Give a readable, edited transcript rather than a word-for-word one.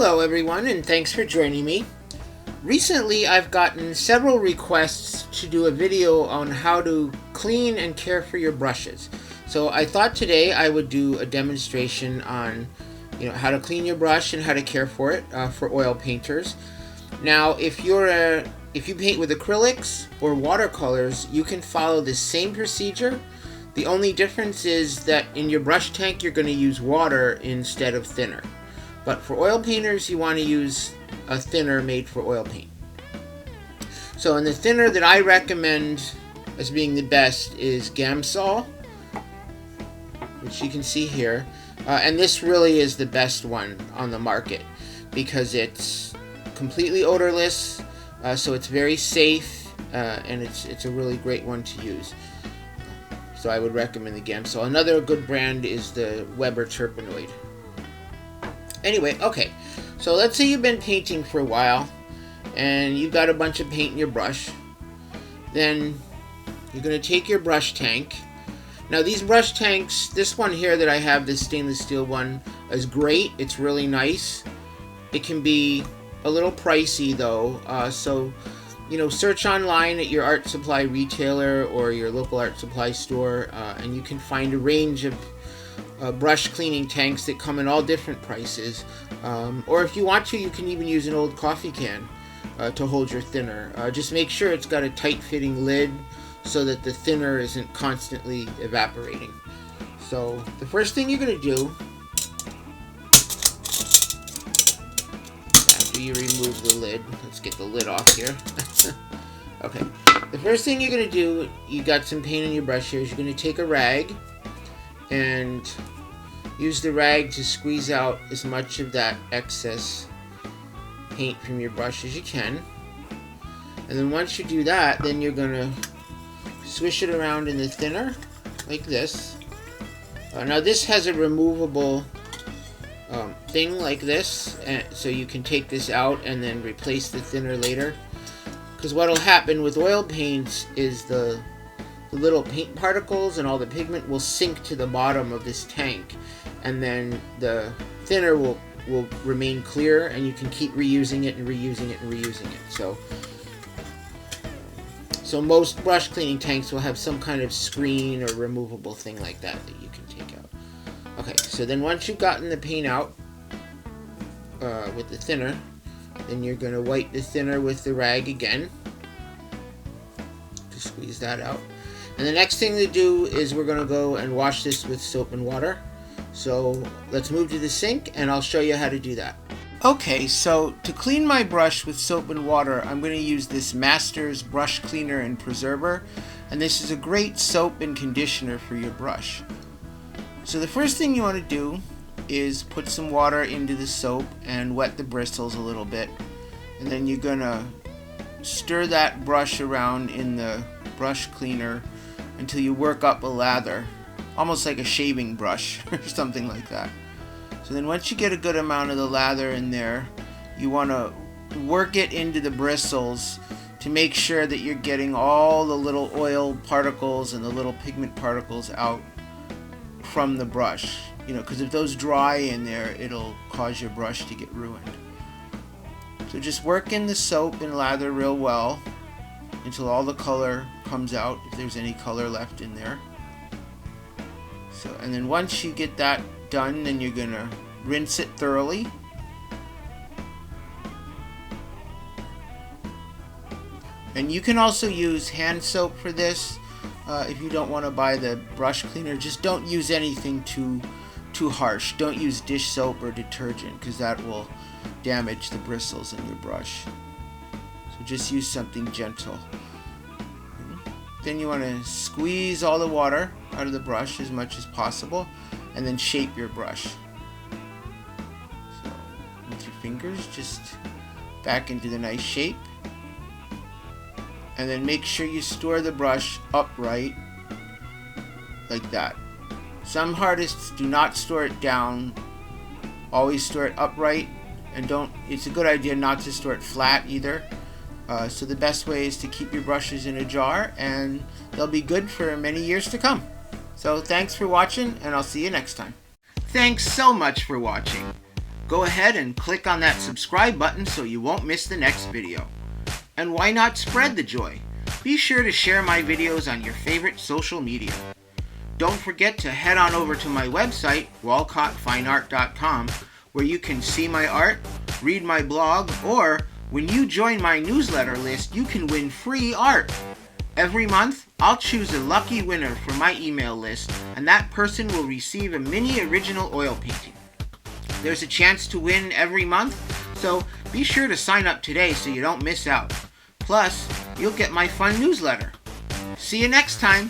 Hello everyone, and thanks for joining me. Recently I've gotten several requests to do a video on how to clean and care for your brushes. So I thought today I would do a demonstration on how to clean your brush and how to care for it for oil painters. Now if you paint with acrylics or watercolors, you can follow the same procedure. The only difference is that in your brush tank you're going to use water instead of thinner. But for oil painters, you want to use a thinner made for oil paint. So, and the thinner that I recommend as being the best is Gamsol, which you can see here. And this really is the best one on the market because it's completely odorless, so it's very safe, and it's a really great one to use. So I would recommend the Gamsol. Another good brand is the Weber Turpenoid. Anyway, okay, so let's say you've been painting for a while and you've got a bunch of paint in your brush. Then you're going to take your brush tank. Now these brush tanks, this one here that I have, this stainless steel one, is great. It's really nice. It can be a little pricey though, so search online at your art supply retailer or your local art supply store, and you can find a range of brush cleaning tanks that come in all different prices, or if you want to, you can even use an old coffee can to hold your thinner. Just make sure it's got a tight fitting lid so that the thinner isn't constantly evaporating. So the first thing you're going to do after you remove the lid, let's get the lid off here. Okay, the first thing you're going to do, you got some paint on your brush here, is you're going to take a rag and use the rag to squeeze out as much of that excess paint from your brush as you can. And then once you do that, then you're going to swish it around in the thinner like this. Now this has a removable thing like this, so you can take this out and then replace the thinner later. Because what will happen with oil paints is the little paint particles and all the pigment will sink to the bottom of this tank, and then the thinner will remain clear, and you can keep reusing it and reusing it and reusing it. So most brush cleaning tanks will have some kind of screen or removable thing like that you can take out. Okay, so then once you've gotten the paint out with the thinner, then you're going to wipe the thinner with the rag again to squeeze that out. And the next thing to do is we're going to go and wash this with soap and water. So let's move to the sink and I'll show you how to do that. Okay, so to clean my brush with soap and water, I'm going to use this Masters Brush Cleaner and Preserver. And this is a great soap and conditioner for your brush. So the first thing you want to do is put some water into the soap and wet the bristles a little bit. And then you're going to stir that brush around in the brush cleaner until you work up a lather, almost like a shaving brush or something like that. So then once you get a good amount of the lather in there, you want to work it into the bristles to make sure that you're getting all the little oil particles and the little pigment particles out from the brush. Because if those dry in there, it'll cause your brush to get ruined. So just work in the soap and lather real well until all the color comes out, if there's any color left in there. So, and then once you get that done, then you're going to rinse it thoroughly. And you can also use hand soap for this if you don't want to buy the brush cleaner. Just don't use anything too harsh. Don't use dish soap or detergent because that will damage the bristles in your brush. So just use something gentle. Then you want to squeeze all the water out of the brush as much as possible and then shape your brush. So with your fingers, just back into the nice shape. And then make sure you store the brush upright like that. Some artists do not store it down. Always store it upright, and it's a good idea not to store it flat either. So the best way is to keep your brushes in a jar and they'll be good for many years to come. So thanks for watching, and I'll see you next time. Thanks so much for watching. Go ahead and click on that subscribe button so you won't miss the next video. And why not spread the joy? Be sure to share my videos on your favorite social media. Don't forget to head on over to my website, walcottfineart.com, where you can see my art, read my blog, or when you join my newsletter list, you can win free art. Every month, I'll choose a lucky winner from my email list, and that person will receive a mini original oil painting. There's a chance to win every month, so be sure to sign up today so you don't miss out. Plus, you'll get my fun newsletter. See you next time!